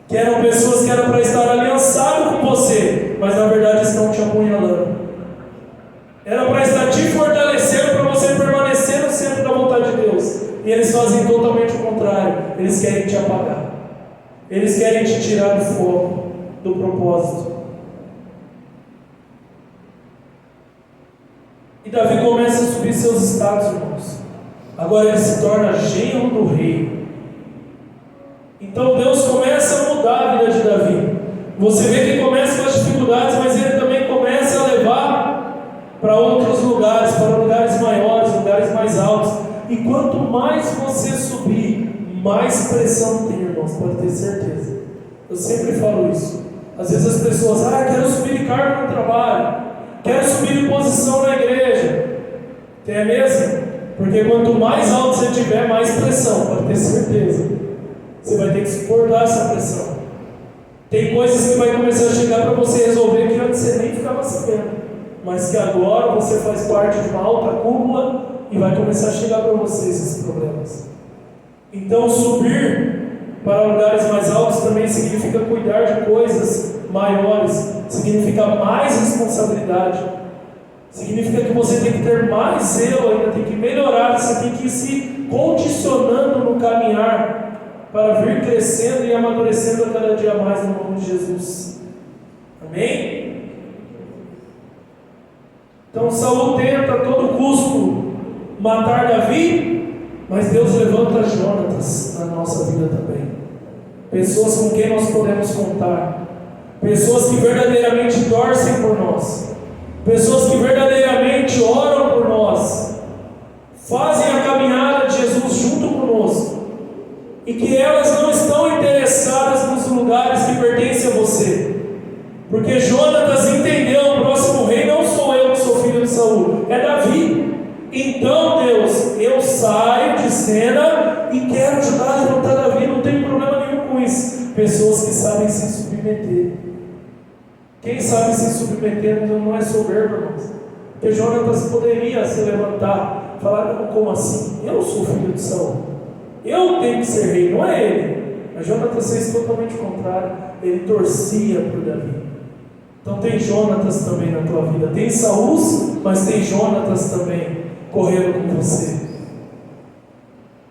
que eram pessoas que eram para estar aliançados com você, mas na verdade estão te apunhalando. Era para estar te fortalecendo, para você permanecer no centro da vontade de Deus, e eles fazem totalmente o contrário. Eles querem te apagar, eles querem te tirar do foco, do propósito. E Davi começa a subir seus status, irmãos. Agora ele se torna genro do rei. Então Deus começa a mudar a vida de Davi. Você vê que começa com as dificuldades, mas ele também começa a levar para outros lugares, para lugares maiores, lugares mais altos. E quanto mais você subir, mais pressão tem, irmãos, pode ter certeza. Eu sempre falo isso. Às vezes as pessoas, quero subir de cargo no trabalho, quero subir de posição na igreja. É mesmo? Porque quanto mais alto você tiver, mais pressão, pode ter certeza. Você vai ter que suportar essa pressão. Tem coisas que vai começar a chegar para você resolver que antes você nem ficava sabendo, mas que agora você faz parte de uma alta cúpula e vai começar a chegar para você esses problemas. Então subir para lugares mais altos também significa cuidar de coisas maiores, significa mais responsabilidade, significa que você tem que ter mais zelo ainda, tem que melhorar, você tem que ir se condicionando no caminhar para vir crescendo e amadurecendo a cada dia mais no nome de Jesus. Amém? Então Saul tenta a todo custo matar Davi, mas Deus levanta Jonatas na nossa vida também. Pessoas com quem nós podemos contar, pessoas que verdadeiramente torcem por nós, pessoas que verdadeiramente oram por nós, fazem a caminhada de Jesus junto conosco, e que elas não estão interessadas nos lugares que pertencem a você, porque Jonatas entendeu: o próximo rei não sou eu que sou filho de Saul, é Davi. Então Deus, eu saio de cena e quero ajudar a levantar Davi, não tem problema nenhum com isso. Pessoas que sabem se submeter. Quem sabe se submeter não é soberbo, irmãos. Porque Jonatas poderia se levantar, falar: como assim? Eu sou filho de Saul, eu tenho que ser rei, não é ele. Mas Jonatas fez totalmente o contrário, ele torcia por Davi. Então tem Jonatas também na tua vida, tem Saul, mas tem Jonatas também correndo com você.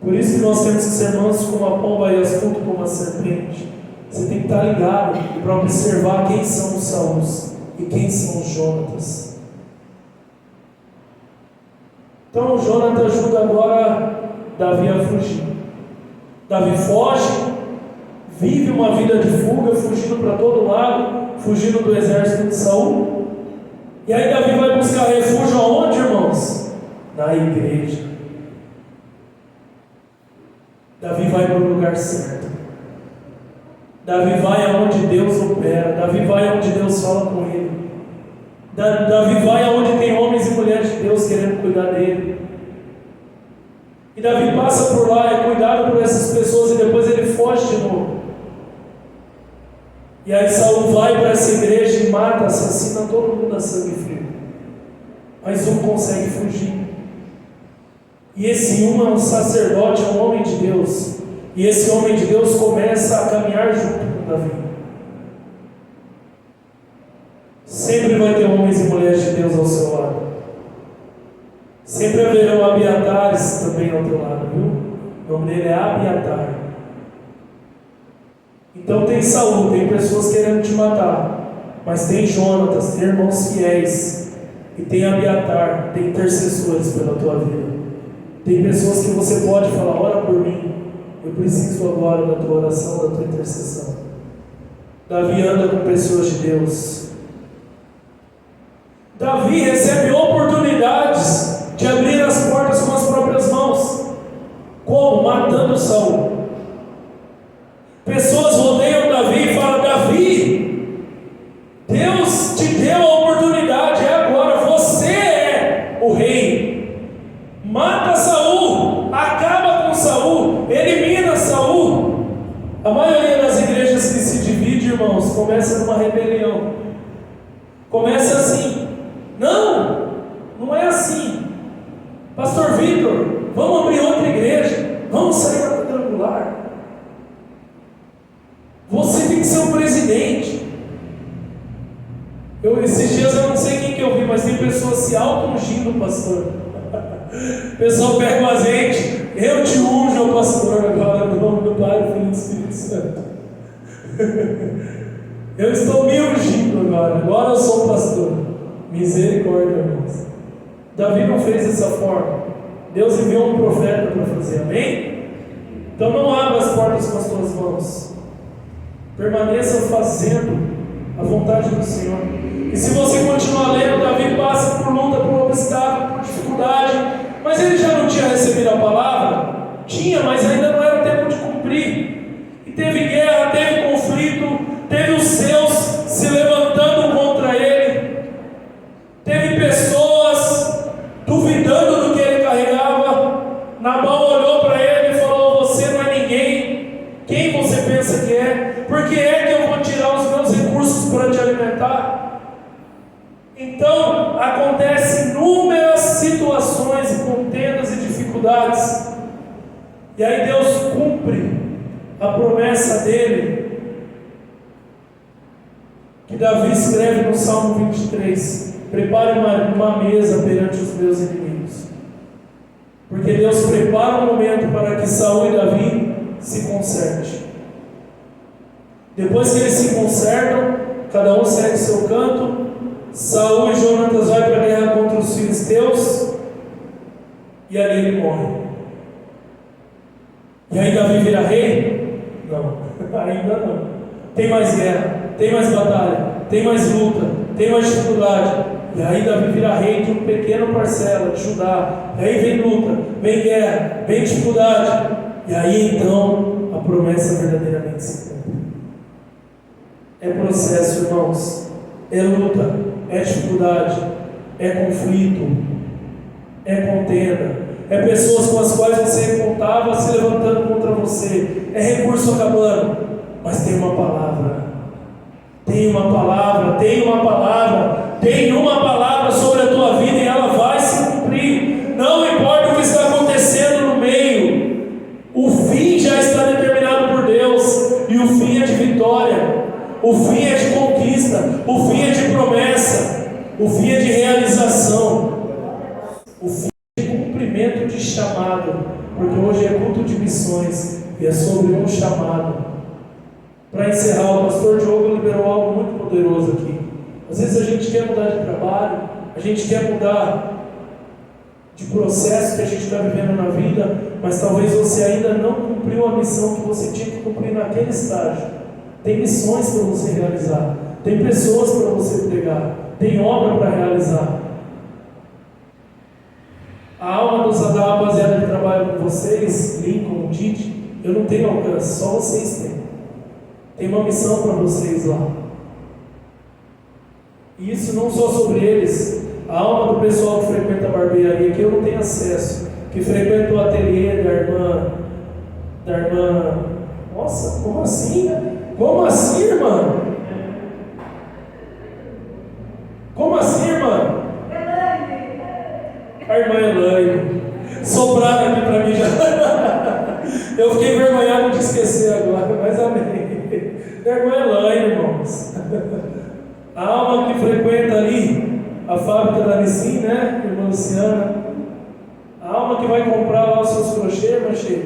Por isso que nós temos que ser mansos como a pomba e astuto como a serpente. Você tem que estar ligado para observar quem são os Saús e quem são os Jonatas. Então Jonatas ajuda agora Davi a fugir. Davi foge, vive uma vida de fuga, fugindo para todo lado, fugindo do exército de Saul. E aí Davi vai buscar refúgio aonde, irmãos? Na igreja. Davi vai para o lugar certo. Davi vai aonde Deus opera. Davi vai aonde Deus fala com ele. Davi vai aonde tem homens e mulheres de Deus querendo cuidar dele. E Davi passa por lá, é cuidado por essas pessoas, e depois ele foge de novo. E aí Saul vai para essa igreja e mata, assassina todo mundo a sangue frio. Mas um consegue fugir. E esse um é um sacerdote, é um homem de Deus. E esse homem de Deus começa a caminhar junto com Davi. Sempre vai ter homens e mulheres de Deus ao seu lado. Sempre haverão Abiatares também ao teu lado, viu? O nome dele é Abiatar. Então tem Saul, tem pessoas querendo te matar, mas tem Jonatas, tem irmãos fiéis, e tem Abiatar, tem intercessores pela tua vida. Tem pessoas que você pode falar: ora por mim, eu preciso agora da tua oração, da tua intercessão. Davi anda com pessoas de Deus. Davi recebe oportunidades de abrir as portas com as próprias mãos. Como? Matando Saul. Pessoas rodeiam Davi e falam: Davi, Deus te deu a oportunidade, é agora, você é o rei. Mata Saul, acaba com Saul, elimina Saul. A maioria das igrejas que se divide, irmãos, começa numa rebelião. Começa assim: não é assim. Pastor Vitor, vamos abrir outra igreja, vamos sair da quadrangular. Você tem que ser o presidente. Esses dias eu não sei quem que eu vi, mas tem pessoas se auto-ungindo, pastor. O pessoal pega o azeite: eu te unjo, pastor, agora no nome do Pai, do Filho e do Espírito Santo. Eu estou me ungindo agora eu sou pastor. Misericórdia, irmãos. Davi não fez dessa forma. Deus enviou um profeta para fazer, amém? Então não abra as portas com as tuas mãos. Permaneça fazendo a vontade do Senhor. E se você continuar lendo, Davi passa por luta, por obstáculo, por dificuldade, mas ele já não tinha recebido a palavra? Tinha, mas ainda não era tempo de cumprir. E teve guerra, teve conflito, teve os seus se levantando contra ele, teve pessoas duvidando do que ele carregava. Nabal olhou para ele e falou: você não é ninguém. Quem você pensa que é? Por que é que eu vou tirar os meus recursos para te alimentar? Então, acontecem inúmeras situações e contendas e dificuldades. E aí Deus cumpre a promessa dele, que Davi escreve no Salmo 23: prepare uma mesa perante os meus inimigos. Porque Deus prepara um momento para que Saul e Davi se conserte. Depois que eles se consertam, cada um segue seu canto. Saul e Jonatas vão para a guerra contra os filisteus, e ali ele morre. E aí Davi vira rei? Não, ainda não. Tem mais guerra, tem mais batalha, tem mais luta, tem mais dificuldade. E aí Davi vira rei de uma pequena parcela de Judá. E aí vem luta, vem guerra, vem dificuldade. E aí então a promessa verdadeiramente se cumpre. É processo, irmãos. É luta, é dificuldade, é conflito, é contenda. É pessoas com as quais você contava se levantando contra você. É recurso acabando. Mas tem uma palavra. Tem uma palavra, tem uma palavra. Tem uma palavra sobre a tua vida e ela vai se cumprir. Não importa o que está acontecendo no meio. O fim já está determinado por Deus. E o fim é de vitória. O fim é de conquista. O fim é de promessa. O fim é de realização. O fim de chamado, porque hoje é culto de missões e é sobre um chamado. Para encerrar, o pastor Diogo liberou algo muito poderoso aqui. Às vezes a gente quer mudar de trabalho, a gente quer mudar de processo que a gente está vivendo na vida, mas talvez você ainda não cumpriu a missão que você tinha que cumprir naquele estágio. Tem missões para você realizar, tem pessoas para você pregar, tem obra para realizar. A alma da rapaziada que trabalha com vocês, Lincoln, Didi, eu não tenho alcance, só vocês têm. Tem uma missão para vocês lá. E isso não só sobre eles. A alma do pessoal que frequenta a barbearia, que eu não tenho acesso, que frequenta o ateliê da irmã. Nossa, como assim? Como assim, irmã? Como assim, irmã? A irmã Elaine, sopraram aqui para mim já. Eu fiquei envergonhado de esquecer agora, mas amém. A irmã Elaine, irmãos. A alma que frequenta ali a fábrica da Nissim, né, irmã Luciana. A alma que vai comprar lá os seus crochê, manchê.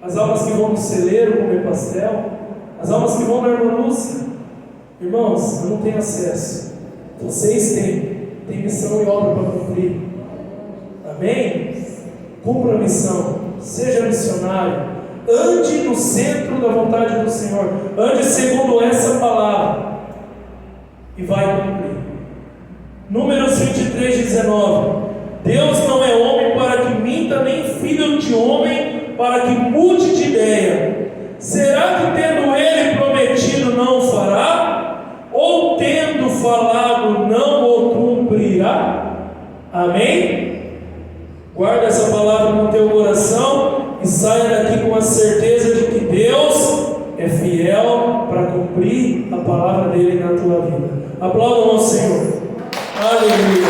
As almas que vão no celeiro comer pastel. As almas que vão na irmã Lúcia. Irmãos, eu não tenho acesso. Vocês têm. Tem missão e obra para cumprir. Amém? Cumpra a missão, seja missionário, ande no centro da vontade do Senhor, ande segundo essa palavra e vai cumprir. Números 23:19. Deus não é homem para que minta, nem filho de homem para que mude de ideia. Será que tendo ele prometido não o fará? Ou tendo falado não o cumprirá? Amém? Guarda essa palavra no teu coração e saia daqui com a certeza de que Deus é fiel para cumprir a palavra dele na tua vida. Aplaudam ao Senhor. Aleluia.